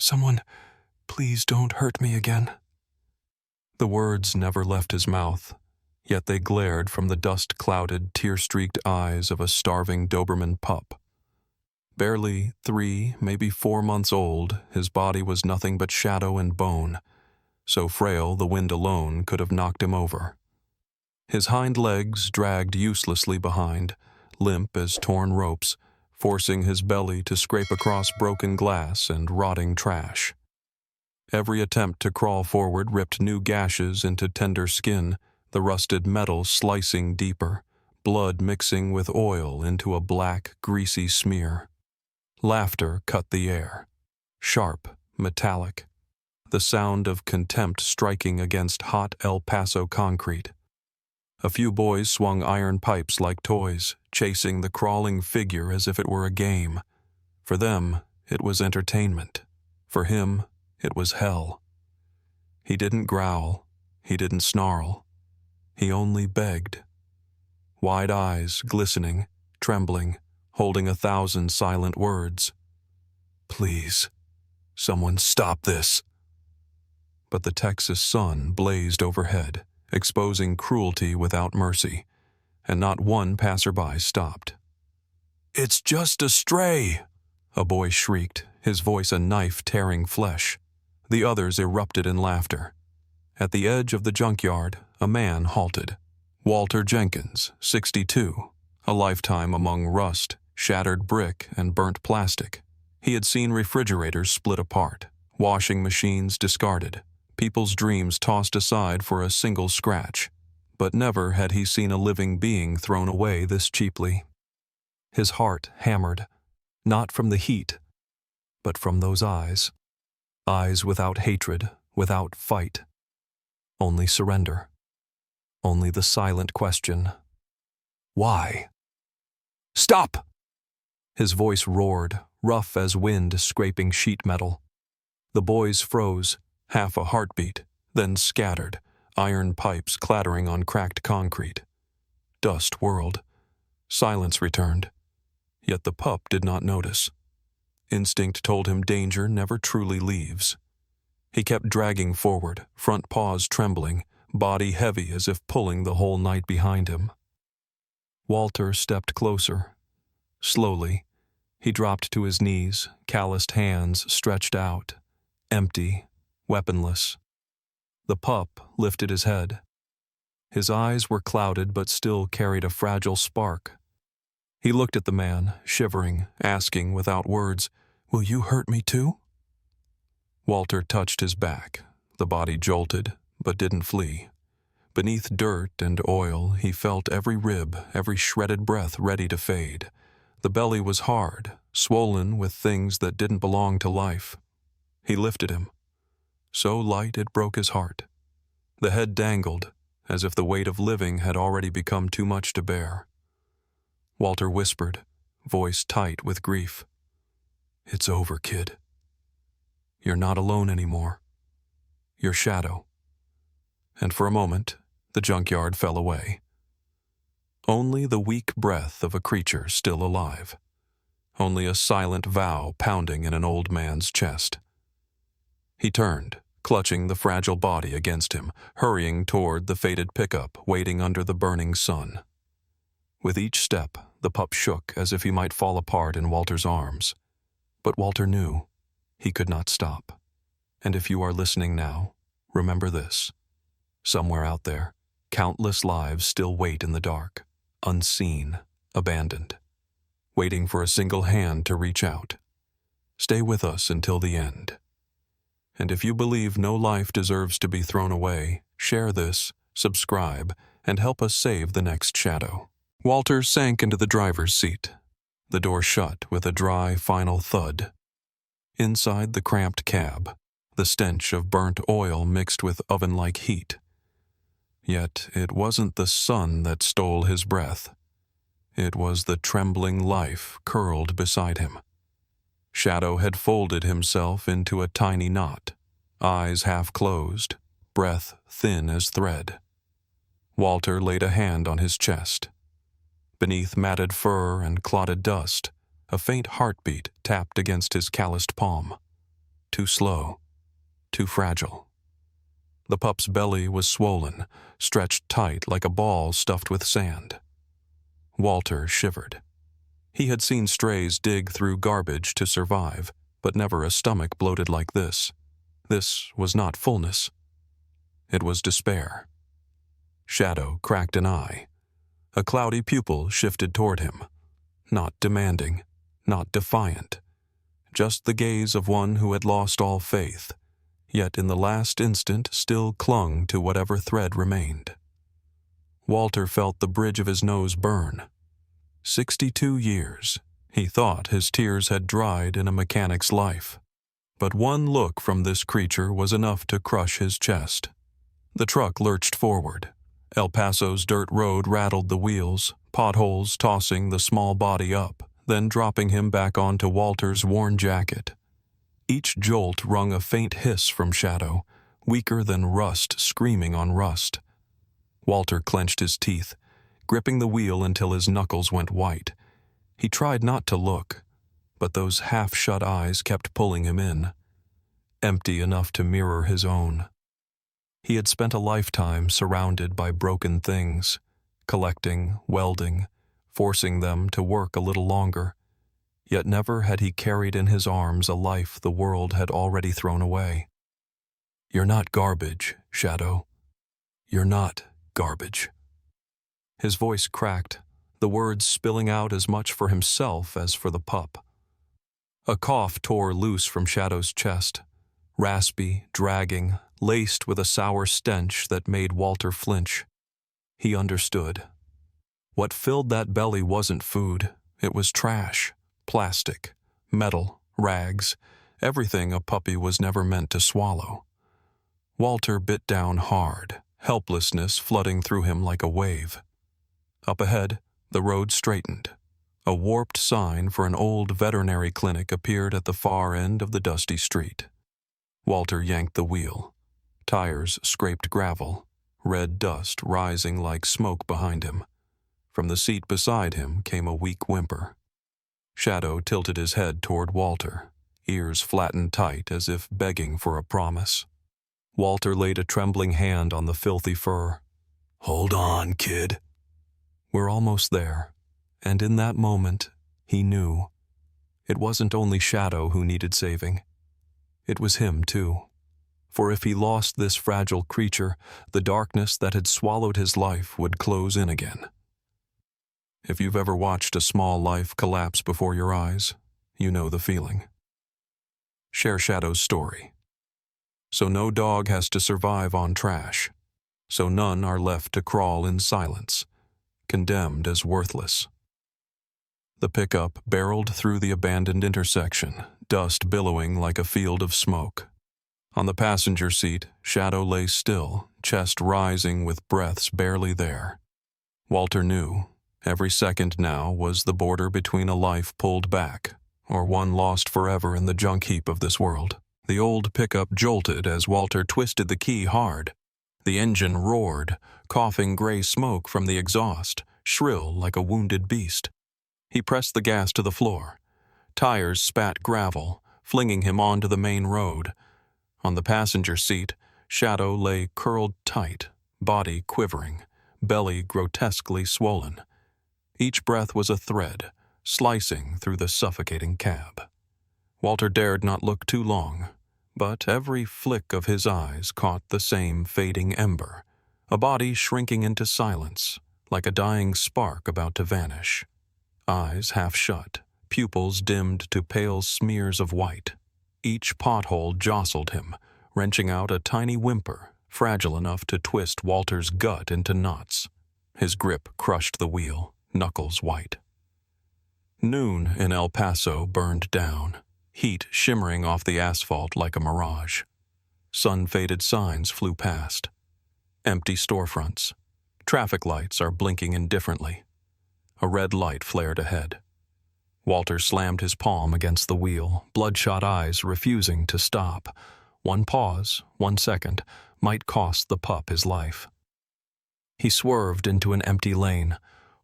Someone, please don't hurt me again." The words never left his mouth, yet they glared from the dust-clouded, tear-streaked eyes of a starving Doberman pup. Barely 3, maybe 4 months old, his body was nothing but shadow and bone, so frail the wind alone could have knocked him over. His hind legs dragged uselessly behind, limp as torn ropes, forcing his belly to scrape across broken glass and rotting trash. Every attempt to crawl forward ripped new gashes into tender skin, the rusted metal slicing deeper, blood mixing with oil into a black, greasy smear. Laughter cut the air, sharp, metallic, the sound of contempt striking against hot El Paso concrete. A few boys swung iron pipes like toys, chasing the crawling figure as if it were a game. For them, it was entertainment. For him, it was hell. He didn't growl. He didn't snarl. He only begged. Wide eyes, glistening, trembling, holding 1,000 silent words. "Please, someone stop this." But the Texas sun blazed overhead, exposing cruelty without mercy, and not one passerby stopped. "It's just a stray," a boy shrieked, his voice a knife tearing flesh. The others erupted in laughter. At the edge of the junkyard, a man halted. Walter Jenkins, 62, a lifetime among rust, shattered brick, and burnt plastic. He had seen refrigerators split apart, washing machines discarded, people's dreams tossed aside for a single scratch. But never had he seen a living being thrown away this cheaply. His heart hammered, not from the heat, but from those eyes. Eyes without hatred, without fight. Only surrender. Only the silent question. Why? "Stop!" His voice roared, rough as wind scraping sheet metal. The boys froze, half a heartbeat, then scattered, iron pipes clattering on cracked concrete. Dust whirled. Silence returned. Yet the pup did not notice. Instinct told him danger never truly leaves. He kept dragging forward, front paws trembling, body heavy as if pulling the whole night behind him. Walter stepped closer. Slowly, he dropped to his knees, calloused hands stretched out, empty, weaponless. The pup lifted his head. His eyes were clouded but still carried a fragile spark. He looked at the man, shivering, asking without words, "Will you hurt me too?" Walter touched his back. The body jolted, but didn't flee. Beneath dirt and oil, he felt every rib, every shredded breath ready to fade. The belly was hard, swollen with things that didn't belong to life. He lifted him. So light it broke his heart. The head dangled, as if the weight of living had already become too much to bear. Walter whispered, voice tight with grief. "It's over, kid. You're not alone anymore. Your shadow." And for a moment, the junkyard fell away. Only the weak breath of a creature still alive. Only a silent vow pounding in an old man's chest. He turned, clutching the fragile body against him, hurrying toward the faded pickup waiting under the burning sun. With each step, the pup shook as if he might fall apart in Walter's arms. But Walter knew he could not stop. And if you are listening now, remember this. Somewhere out there, countless lives still wait in the dark, unseen, abandoned, waiting for a single hand to reach out. Stay with us until the end. And if you believe no life deserves to be thrown away, share this, subscribe, and help us save the next shadow. Walter sank into the driver's seat. The door shut with a dry, final thud. Inside the cramped cab, the stench of burnt oil mixed with oven-like heat. Yet it wasn't the sun that stole his breath. It was the trembling life curled beside him. Shadow had folded himself into a tiny knot, eyes half closed, breath thin as thread. Walter laid a hand on his chest. Beneath matted fur and clotted dust, a faint heartbeat tapped against his calloused palm. too slow, too fragile. The pup's belly was swollen, stretched tight like a ball stuffed with sand. Walter shivered. He had seen strays dig through garbage to survive, but never a stomach bloated like this. This was not fullness. It was despair. Shadow cracked an eye. A cloudy pupil shifted toward him. Not demanding, not defiant. Just the gaze of one who had lost all faith, yet in the last instant still clung to whatever thread remained. Walter felt the bridge of his nose burn. 62 years. He thought his tears had dried in a mechanic's life. But one look from this creature was enough to crush his chest. The truck lurched forward. El Paso's dirt road rattled the wheels, potholes tossing the small body up, then dropping him back onto Walter's worn jacket. Each jolt wrung a faint hiss from Shadow, weaker than rust screaming on rust. Walter clenched his teeth, gripping the wheel until his knuckles went white. He tried not to look, but those half-shut eyes kept pulling him in, empty enough to mirror his own. He had spent a lifetime surrounded by broken things, collecting, welding, forcing them to work a little longer. Yet never had he carried in his arms a life the world had already thrown away. "You're not garbage, Shadow. You're not garbage." His voice cracked, the words spilling out as much for himself as for the pup. A cough tore loose from Shadow's chest, raspy, dragging, laced with a sour stench that made Walter flinch. He understood. What filled that belly wasn't food, it was trash, plastic, metal, rags, everything a puppy was never meant to swallow. Walter bit down hard, helplessness flooding through him like a wave. Up ahead, the road straightened. A warped sign for an old veterinary clinic appeared at the far end of the dusty street. Walter yanked the wheel. Tires scraped gravel, red dust rising like smoke behind him. From the seat beside him came a weak whimper. Shadow tilted his head toward Walter, ears flattened tight as if begging for a promise. Walter laid a trembling hand on the filthy fur. "Hold on, kid." "We're almost there." And in that moment, he knew. It wasn't only Shadow who needed saving. It was him, too. For if he lost this fragile creature, the darkness that had swallowed his life would close in again. If you've ever watched a small life collapse before your eyes, you know the feeling. Share Shadow's story. So no dog has to survive on trash. So none are left to crawl in silence, condemned as worthless. The pickup barreled through the abandoned intersection, dust billowing like a field of smoke. On the passenger seat, Shadow lay still, chest rising with breaths barely there. Walter knew. Every second now was the border between a life pulled back, or one lost forever in the junk heap of this world. The old pickup jolted as Walter twisted the key hard. The engine roared, coughing gray smoke from the exhaust, shrill like a wounded beast. He pressed the gas to the floor. Tires spat gravel, flinging him onto the main road. On the passenger seat, Shadow lay curled tight, body quivering, belly grotesquely swollen. Each breath was a thread, slicing through the suffocating cab. Walter dared not look too long, but every flick of his eyes caught the same fading ember, a body shrinking into silence, like a dying spark about to vanish. Eyes half shut, pupils dimmed to pale smears of white. Each pothole jostled him, wrenching out a tiny whimper, fragile enough to twist Walter's gut into knots. His grip crushed the wheel, knuckles white. Noon in El Paso burned down, heat shimmering off the asphalt like a mirage. Sun-faded signs flew past. Empty storefronts. Traffic lights are blinking indifferently. A red light flared ahead. Walter slammed his palm against the wheel, bloodshot eyes refusing to stop. One pause, 1 second, might cost the pup his life. He swerved into an empty lane.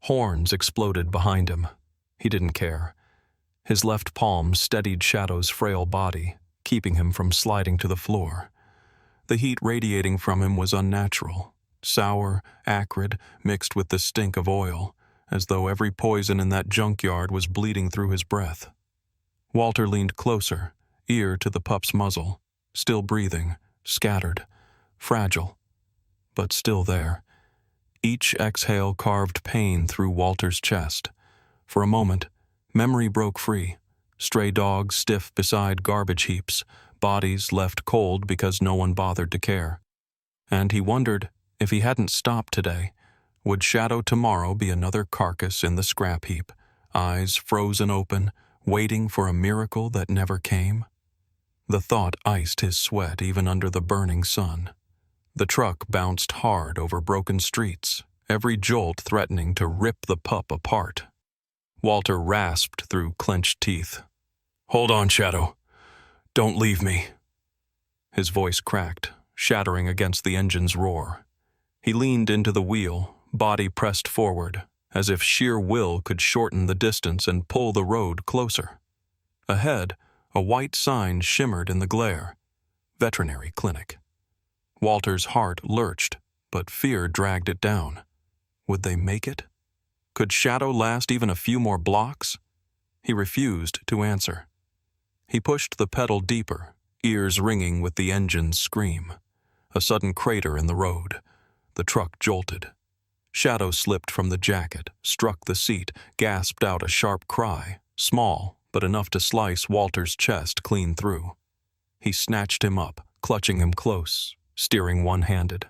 Horns exploded behind him. He didn't care. His left palm steadied Shadow's frail body, keeping him from sliding to the floor. The heat radiating from him was unnatural, sour, acrid, mixed with the stink of oil, as though every poison in that junkyard was bleeding through his breath. Walter leaned closer, ear to the pup's muzzle, still breathing, scattered, fragile, but still there. Each exhale carved pain through Walter's chest. For a moment, memory broke free. Stray dogs stiff beside garbage heaps, bodies left cold because no one bothered to care. And he wondered, if he hadn't stopped today, would Shadow tomorrow be another carcass in the scrap heap, eyes frozen open, waiting for a miracle that never came? The thought iced his sweat even under the burning sun. The truck bounced hard over broken streets, every jolt threatening to rip the pup apart. Walter rasped through clenched teeth. "Hold on, Shadow. Don't leave me." His voice cracked, shattering against the engine's roar. He leaned into the wheel, body pressed forward, as if sheer will could shorten the distance and pull the road closer. Ahead, a white sign shimmered in the glare. Veterinary clinic. Walter's heart lurched, but fear dragged it down. Would they make it? Could Shadow last even a few more blocks? He refused to answer. He pushed the pedal deeper, ears ringing with the engine's scream. A sudden crater in the road. The truck jolted. Shadow slipped from the jacket, struck the seat, gasped out a sharp cry, small, but enough to slice Walter's chest clean through. He snatched him up, clutching him close, steering one-handed.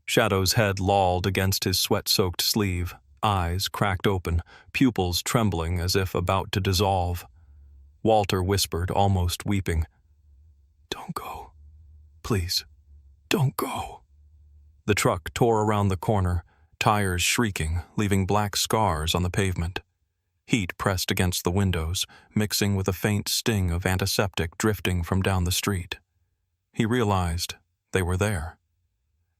Shadow's head lolled against his sweat-soaked sleeve, eyes cracked open, pupils trembling as if about to dissolve. Walter whispered, almost weeping, "Don't go. Please, don't go." The truck tore around the corner, tires shrieking, leaving black scars on the pavement. Heat pressed against the windows, mixing with a faint sting of antiseptic drifting from down the street. He realized they were there.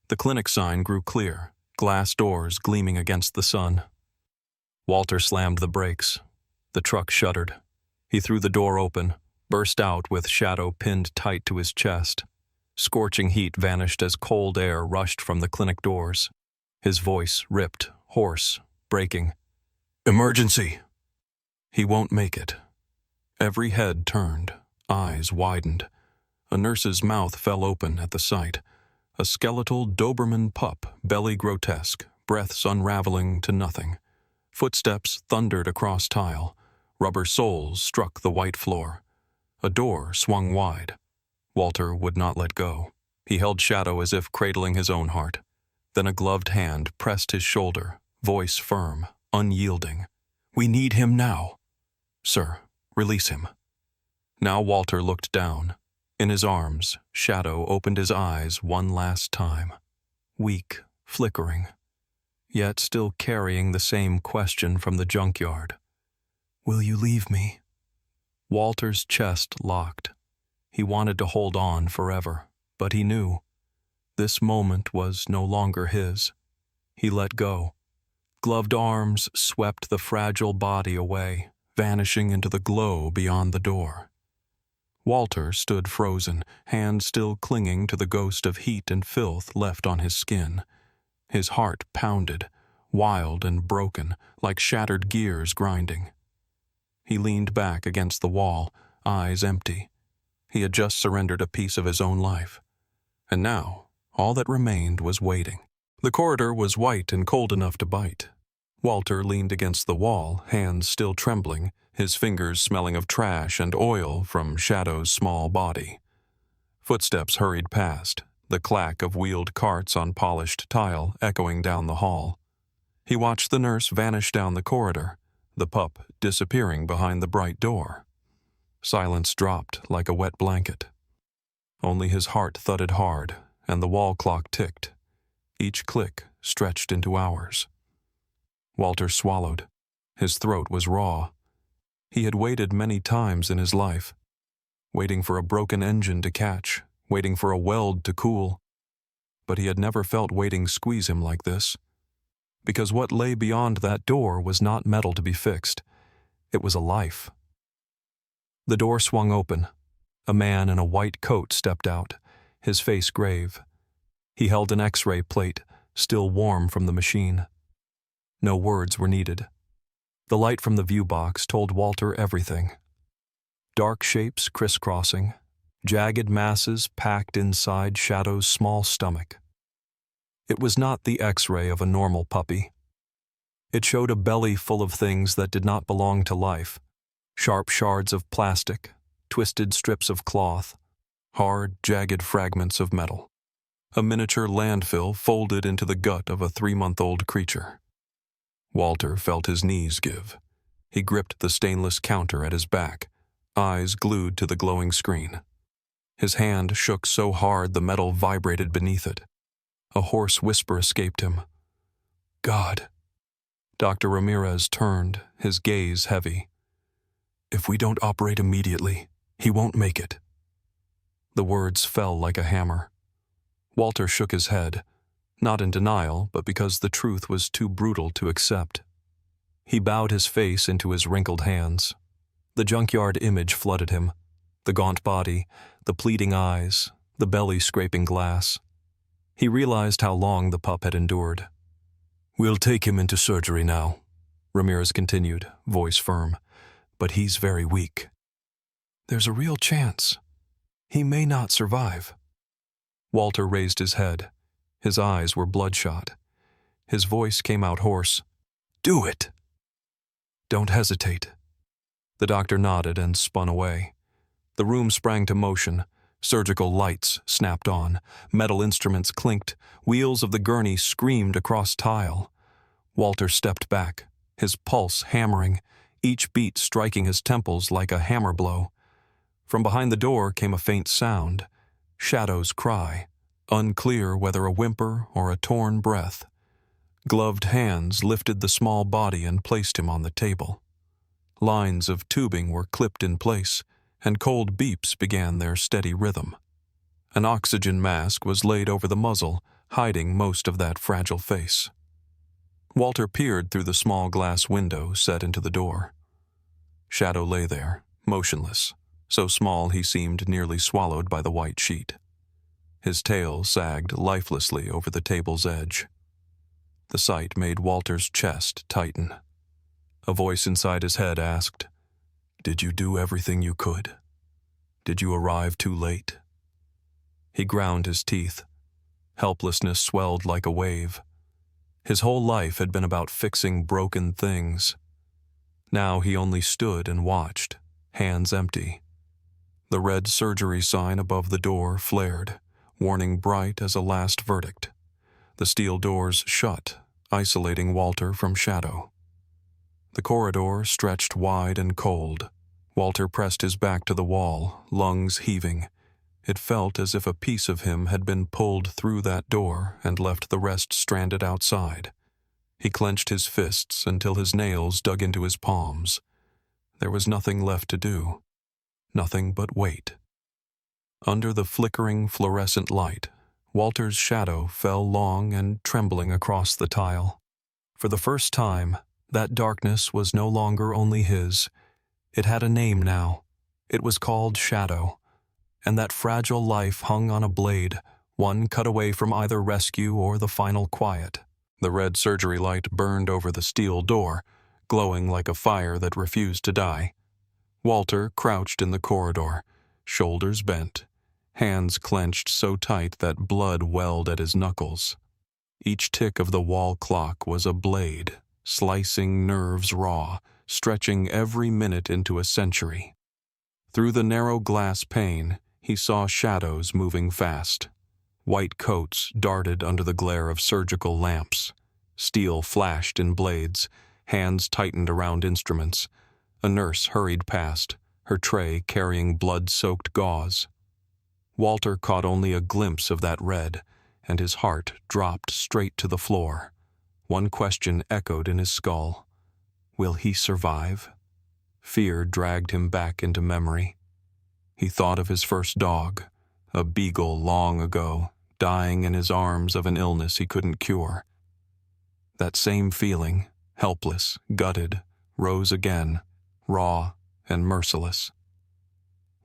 The clinic sign grew clear, glass doors gleaming against the sun. Walter slammed the brakes. The truck shuddered. He threw the door open, burst out with Shadow pinned tight to his chest. Scorching heat vanished as cold air rushed from the clinic doors. His voice ripped, hoarse, breaking. "Emergency!" He won't make it. Every head turned, eyes widened. A nurse's mouth fell open at the sight. A skeletal Doberman pup, belly grotesque, breaths unraveling to nothing. Footsteps thundered across tile. Rubber soles struck the white floor. A door swung wide. Walter would not let go. He held Shadow as if cradling his own heart. Then a gloved hand pressed his shoulder, voice firm, unyielding. "We need him now." "Sir, release him." Now Walter looked down. In his arms, Shadow opened his eyes one last time. Weak, flickering, yet still carrying the same question from the junkyard. "Will you leave me?" Walter's chest locked. He wanted to hold on forever, but he knew this moment was no longer his. He let go. Gloved arms swept the fragile body away, vanishing into the glow beyond the door. Walter stood frozen, hands still clinging to the ghost of heat and filth left on his skin. His heart pounded, wild and broken, like shattered gears grinding. He leaned back against the wall, eyes empty. He had just surrendered a piece of his own life. And now, all that remained was waiting. The corridor was white and cold enough to bite. Walter leaned against the wall, hands still trembling, his fingers smelling of trash and oil from Shadow's small body. Footsteps hurried past, the clack of wheeled carts on polished tile echoing down the hall. He watched the nurse vanish down the corridor, the pup disappearing behind the bright door. Silence dropped like a wet blanket. Only his heart thudded hard, and the wall clock ticked. Each click stretched into hours. Walter swallowed. His throat was raw. He had waited many times in his life, waiting for a broken engine to catch, waiting for a weld to cool. But he had never felt waiting squeeze him like this. Because what lay beyond that door was not metal to be fixed. It was a life. The door swung open. A man in a white coat stepped out, his face grave. He held an X-ray plate, still warm from the machine. No words were needed. The light from the view box told Walter everything. Dark shapes crisscrossing, jagged masses packed inside Shadow's small stomach. It was not the X-ray of a normal puppy. It showed a belly full of things that did not belong to life. Sharp shards of plastic, twisted strips of cloth, hard, jagged fragments of metal. A miniature landfill folded into the gut of a 3-month-old creature. Walter felt his knees give. He gripped the stainless counter at his back, eyes glued to the glowing screen. His hand shook so hard the metal vibrated beneath it. A hoarse whisper escaped him. God. Dr. Ramirez turned, his gaze heavy. If we don't operate immediately, he won't make it. The words fell like a hammer. Walter shook his head, not in denial, but because the truth was too brutal to accept. He bowed his face into his wrinkled hands. The junkyard image flooded him. The gaunt body, the pleading eyes, the belly scraping glass. He realized how long the pup had endured. We'll take him into surgery now, Ramirez continued, voice firm. But he's very weak. There's a real chance. He may not survive. Walter raised his head. His eyes were bloodshot. His voice came out hoarse. Do it! Don't hesitate. The doctor nodded and spun away. The room sprang to motion. Surgical lights snapped on. Metal instruments clinked. Wheels of the gurney screamed across tile. Walter stepped back, his pulse hammering, each beat striking his temples like a hammer blow. From behind the door came a faint sound. Shadow's cry, unclear whether a whimper or a torn breath. Gloved hands lifted the small body and placed him on the table. Lines of tubing were clipped in place, and cold beeps began their steady rhythm. An oxygen mask was laid over the muzzle, hiding most of that fragile face. Walter peered through the small glass window set into the door. Shadow lay there, motionless, so small he seemed nearly swallowed by the white sheet. His tail sagged lifelessly over the table's edge. The sight made Walter's chest tighten. A voice inside his head asked, Did you do everything you could? Did you arrive too late? He ground his teeth. Helplessness swelled like a wave. His whole life had been about fixing broken things. Now he only stood and watched, hands empty. The red surgery sign above the door flared, warning bright as a last verdict. The steel doors shut, isolating Walter from Shadow. The corridor stretched wide and cold. Walter pressed his back to the wall, lungs heaving. It felt as if a piece of him had been pulled through that door and left the rest stranded outside. He clenched his fists until his nails dug into his palms. There was nothing left to do. Nothing but wait. Under the flickering fluorescent light, Walter's shadow fell long and trembling across the tile. For the first time, that darkness was no longer only his. It had a name now. It was called Shadow. And that fragile life hung on a blade, one cut away from either rescue or the final quiet. The red surgery light burned over the steel door, glowing like a fire that refused to die. Walter crouched in the corridor, shoulders bent, hands clenched so tight that blood welled at his knuckles. Each tick of the wall clock was a blade, slicing nerves raw, stretching every minute into a century. Through the narrow glass pane, he saw shadows moving fast. White coats darted under the glare of surgical lamps. Steel flashed in blades, hands tightened around instruments. A nurse hurried past, her tray carrying blood-soaked gauze. Walter caught only a glimpse of that red, and his heart dropped straight to the floor. One question echoed in his skull. Will he survive? Fear dragged him back into memory. He thought of his first dog, a beagle long ago, dying in his arms of an illness he couldn't cure. That same feeling, helpless, gutted, rose again, raw and merciless.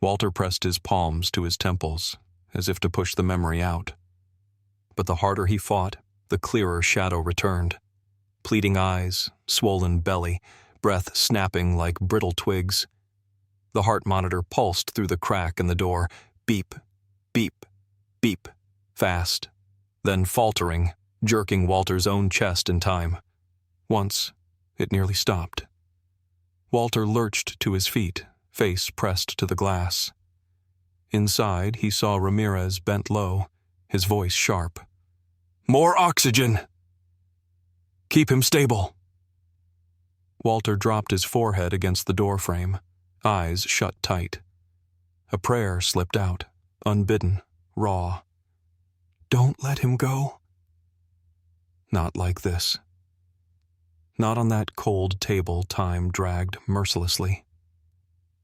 Walter pressed his palms to his temples, as if to push the memory out. But the harder he fought, the clearer shadow returned. Pleading eyes, swollen belly, breath snapping like brittle twigs. The heart monitor pulsed through the crack in the door, beep, beep, beep, fast, then faltering, jerking Walter's own chest in time. Once, it nearly stopped. Walter lurched to his feet, face pressed to the glass. Inside, he saw Ramirez bent low, his voice sharp. "More oxygen! Keep him stable!" Walter dropped his forehead against the doorframe, eyes shut tight. A prayer slipped out, unbidden, raw. "Don't let him go." Not like this. Not on that cold table time dragged mercilessly.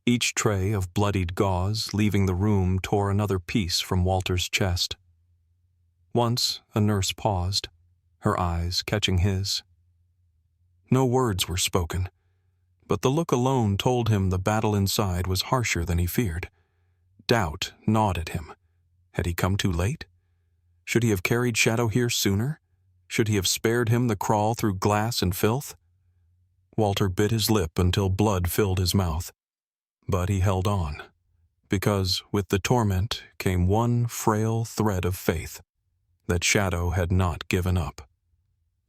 Each tray of bloodied gauze leaving the room tore another piece from Walter's chest. Once a nurse paused, her eyes catching his. No words were spoken, but the look alone told him the battle inside was harsher than he feared. Doubt gnawed at him. Had he come too late? Should he have carried Shadow here sooner? Should he have spared him the crawl through glass and filth? Walter bit his lip until blood filled his mouth. But he held on, because with the torment came one frail thread of faith, that Shadow had not given up.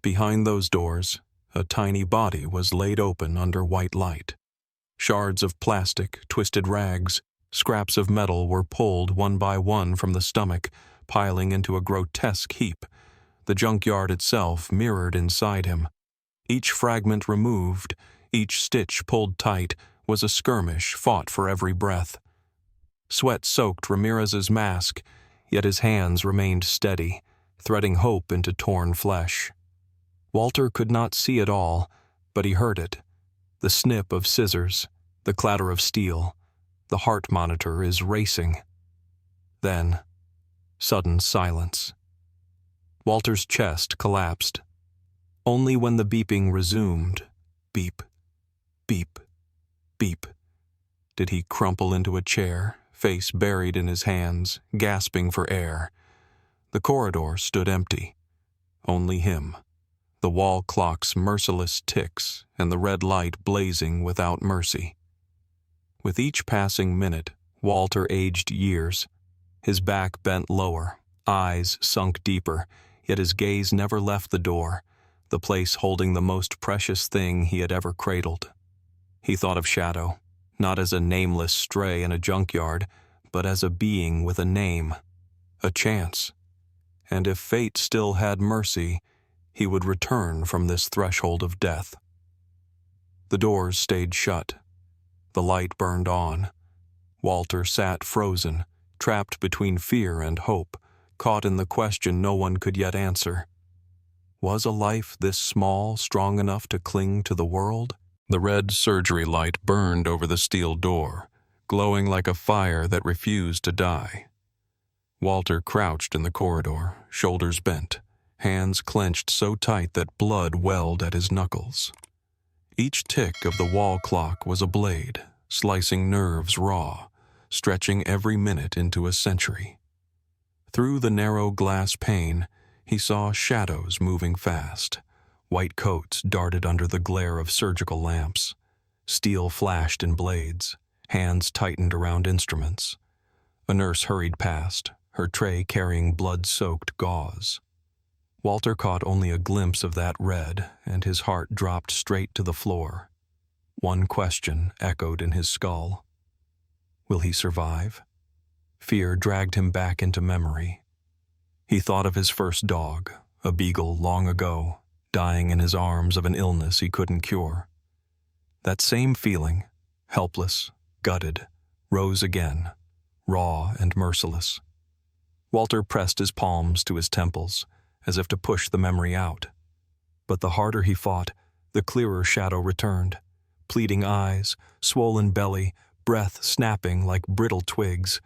Behind those doors, a tiny body was laid open under white light. Shards of plastic, twisted rags, scraps of metal were pulled one by one from the stomach, piling into a grotesque heap. The junkyard itself mirrored inside him. Each fragment removed, each stitch pulled tight, was a skirmish fought for every breath. Sweat soaked Ramirez's mask, yet his hands remained steady, threading hope into torn flesh. Walter could not see it all, but he heard it. The snip of scissors, the clatter of steel. The heart monitor is racing. Then, sudden silence. Walter's chest collapsed. Only when the beeping resumed, beep, beep, beep, did he crumple into a chair, face buried in his hands, gasping for air. The corridor stood empty. Only him. The wall clock's merciless ticks and the red light blazing without mercy. With each passing minute, Walter aged years. His back bent lower, eyes sunk deeper, yet his gaze never left the door, the place holding the most precious thing he had ever cradled. He thought of Shadow, not as a nameless stray in a junkyard, but as a being with a name, a chance. And if fate still had mercy, he would return from this threshold of death. The doors stayed shut. The light burned on. Walter sat frozen, trapped between fear and hope, caught in the question no one could yet answer. Was a life this small strong enough to cling to the world? The red surgery light burned over the steel door, glowing like a fire that refused to die. Walter crouched in the corridor, shoulders bent, hands clenched so tight that blood welled at his knuckles. Each tick of the wall clock was a blade, slicing nerves raw, stretching every minute into a century. Through the narrow glass pane, he saw shadows moving fast. White coats darted under the glare of surgical lamps. Steel flashed in blades, hands tightened around instruments. A nurse hurried past, her tray carrying blood-soaked gauze. Walter caught only a glimpse of that red, and his heart dropped straight to the floor. One question echoed in his skull. Will he survive? Fear dragged him back into memory. He thought of his first dog, a beagle long ago, dying in his arms of an illness he couldn't cure. That same feeling, helpless, gutted, rose again, raw and merciless. Walter pressed his palms to his temples, as if to push the memory out. But the harder he fought, the clearer Shadow returned. Pleading eyes, swollen belly, breath snapping like brittle twigs.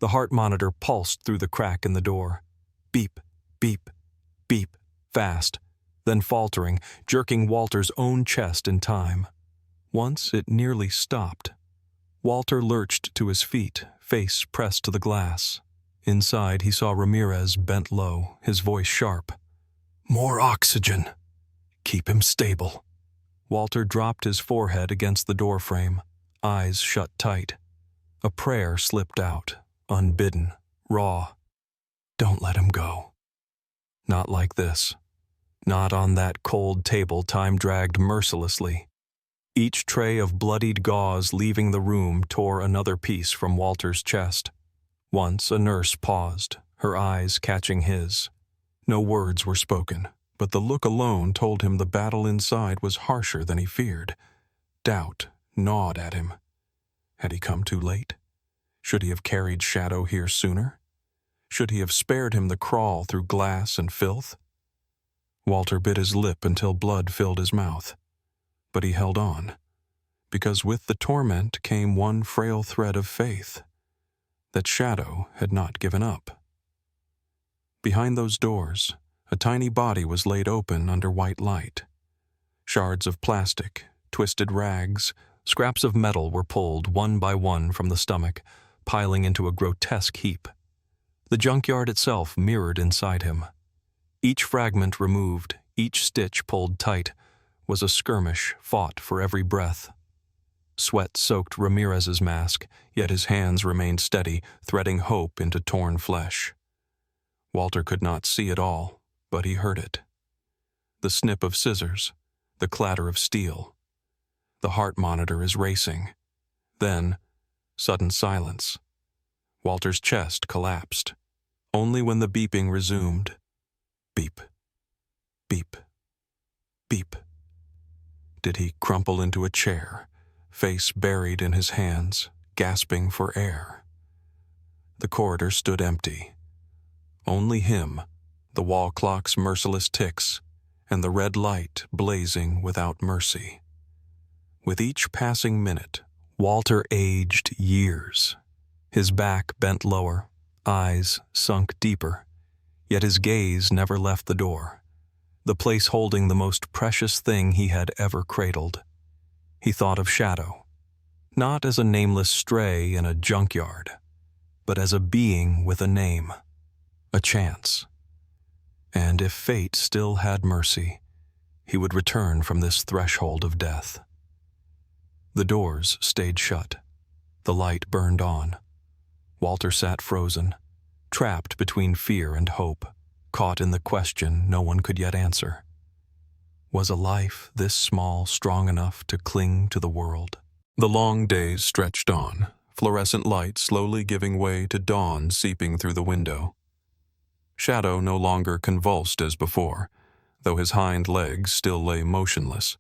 The heart monitor pulsed through the crack in the door. Beep, beep, beep, fast, then faltering, jerking Walter's own chest in time. Once it nearly stopped. Walter lurched to his feet, face pressed to the glass. Inside, he saw Ramirez bent low, his voice sharp. "More oxygen. Keep him stable." Walter dropped his forehead against the doorframe, eyes shut tight. A prayer slipped out, unbidden, raw. "Don't let him go." Not like this. Not on that cold table time dragged mercilessly. Each tray of bloodied gauze leaving the room tore another piece from Walter's chest. Once a nurse paused, her eyes catching his. No words were spoken, but the look alone told him the battle inside was harsher than he feared. Doubt gnawed at him. Had he come too late? Should he have carried Shadow here sooner? Should he have spared him the crawl through glass and filth? Walter bit his lip until blood filled his mouth. But he held on, because with the torment came one frail thread of faith, that Shadow had not given up. Behind those doors, a tiny body was laid open under white light. Shards of plastic, twisted rags, scraps of metal were pulled one by one from the stomach, piling into a grotesque heap. The junkyard itself mirrored inside him. Each fragment removed, each stitch pulled tight, was a skirmish fought for every breath. Sweat soaked Ramirez's mask, yet his hands remained steady, threading hope into torn flesh. Walter could not see it all, but he heard it. The snip of scissors, the clatter of steel. The heart monitor is racing. Then, sudden silence. Walter's chest collapsed. Only when the beeping resumed. Beep. Beep. Beep. Did he crumple into a chair, face buried in his hands, gasping for air. The corridor stood empty. Only him, the wall clock's merciless ticks, and the red light blazing without mercy. With each passing minute, Walter aged years. His back bent lower, eyes sunk deeper, yet his gaze never left the door, the place holding the most precious thing he had ever cradled. He thought of Shadow, not as a nameless stray in a junkyard, but as a being with a name, a chance. And if fate still had mercy, he would return from this threshold of death. The doors stayed shut. The light burned on. Walter sat frozen, trapped between fear and hope, caught in the question no one could yet answer. Was a life this small strong enough to cling to the world? The long days stretched on, fluorescent light slowly giving way to dawn seeping through the window. Shadow no longer convulsed as before, though his hind legs still lay motionless.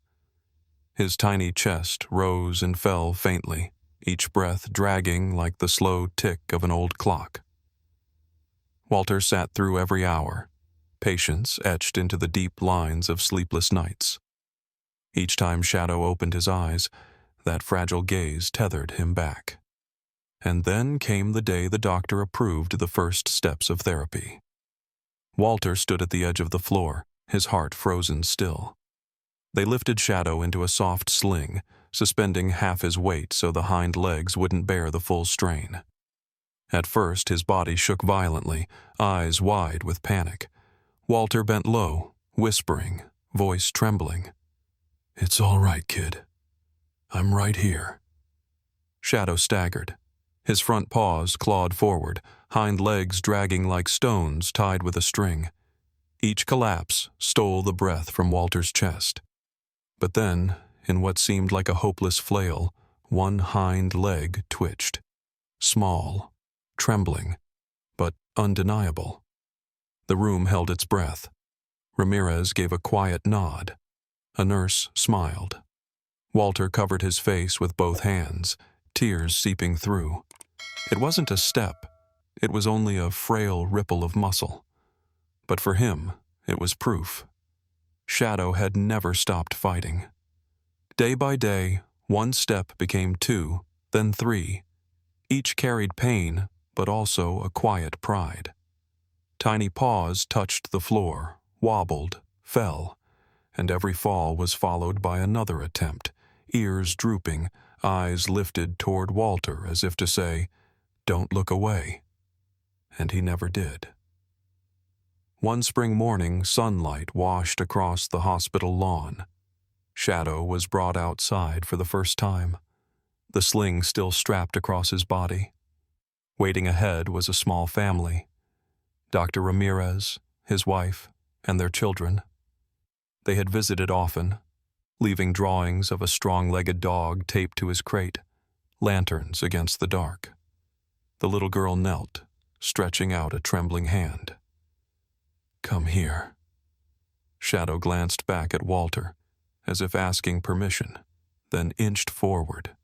His tiny chest rose and fell faintly, each breath dragging like the slow tick of an old clock. Walter sat through every hour, patience etched into the deep lines of sleepless nights. Each time Shadow opened his eyes, that fragile gaze tethered him back. And then came the day the doctor approved the first steps of therapy. Walter stood at the edge of the floor, his heart frozen still. They lifted Shadow into a soft sling, suspending half his weight so the hind legs wouldn't bear the full strain. At first, his body shook violently, eyes wide with panic. Walter bent low, whispering, voice trembling. "It's all right, kid. I'm right here." Shadow staggered. His front paws clawed forward, hind legs dragging like stones tied with a string. Each collapse stole the breath from Walter's chest. But then, in what seemed like a hopeless flail, one hind leg twitched. Small, trembling, but undeniable. The room held its breath. Ramirez gave a quiet nod. A nurse smiled. Walter covered his face with both hands, tears seeping through. It wasn't a step. It was only a frail ripple of muscle. But for him, it was proof. Shadow had never stopped fighting. Day by day, one step became two, then three. Each carried pain, but also a quiet pride. Tiny paws touched the floor, wobbled, fell, and every fall was followed by another attempt, ears drooping, eyes lifted toward Walter as if to say, "Don't look away." And he never did. One spring morning, sunlight washed across the hospital lawn. Shadow was brought outside for the first time, the sling still strapped across his body. Waiting ahead was a small family. Dr. Ramirez, his wife, and their children. They had visited often, leaving drawings of a strong-legged dog taped to his crate, lanterns against the dark. The little girl knelt, stretching out a trembling hand. "Come here." Shadow glanced back at Walter, as if asking permission, then inched forward.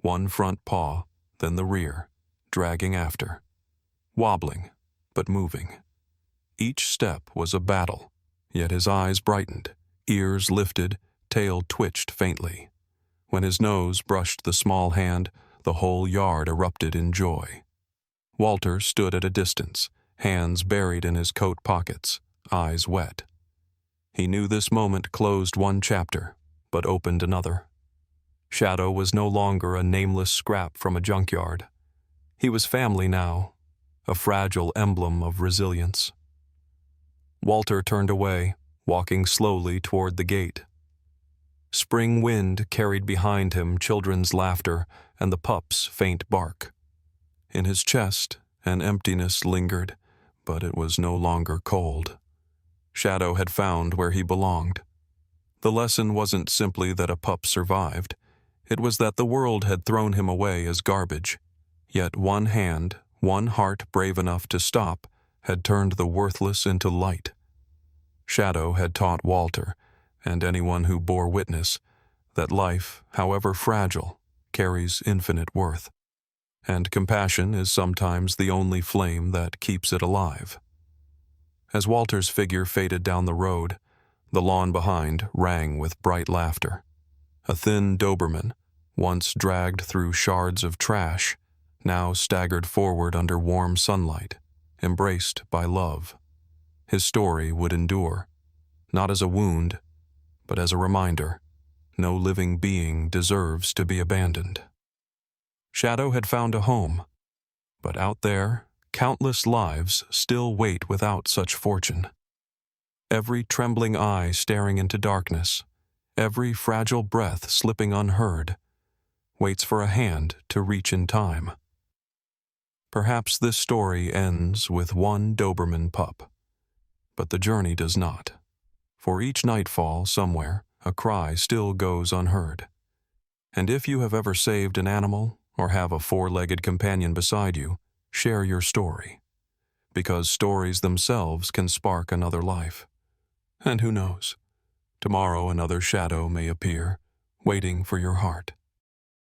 One front paw, then the rear, dragging after. Wobbling, but moving. Each step was a battle, yet his eyes brightened, ears lifted, tail twitched faintly. When his nose brushed the small hand, the whole yard erupted in joy. Walter stood at a distance, hands buried in his coat pockets, eyes wet. He knew this moment closed one chapter, but opened another. Shadow was no longer a nameless scrap from a junkyard. He was family now, a fragile emblem of resilience. Walter turned away, walking slowly toward the gate. Spring wind carried behind him children's laughter and the pup's faint bark. In his chest, an emptiness lingered, but it was no longer cold. Shadow had found where he belonged. The lesson wasn't simply that a pup survived. It was that the world had thrown him away as garbage. Yet one hand, one heart brave enough to stop, had turned the worthless into light. Shadow had taught Walter, and anyone who bore witness, that life, however fragile, carries infinite worth. And compassion is sometimes the only flame that keeps it alive. As Walter's figure faded down the road, the lawn behind rang with bright laughter. A thin Doberman, once dragged through shards of trash, now staggered forward under warm sunlight, embraced by love. His story would endure, not as a wound, but as a reminder. No living being deserves to be abandoned. Shadow had found a home, but out there, countless lives still wait without such fortune. Every trembling eye staring into darkness, every fragile breath slipping unheard, waits for a hand to reach in time. Perhaps this story ends with one Doberman pup, but the journey does not. For each nightfall somewhere, a cry still goes unheard. And if you have ever saved an animal or have a four-legged companion beside you, share your story, because stories themselves can spark another life. And who knows, tomorrow another shadow may appear, waiting for your heart.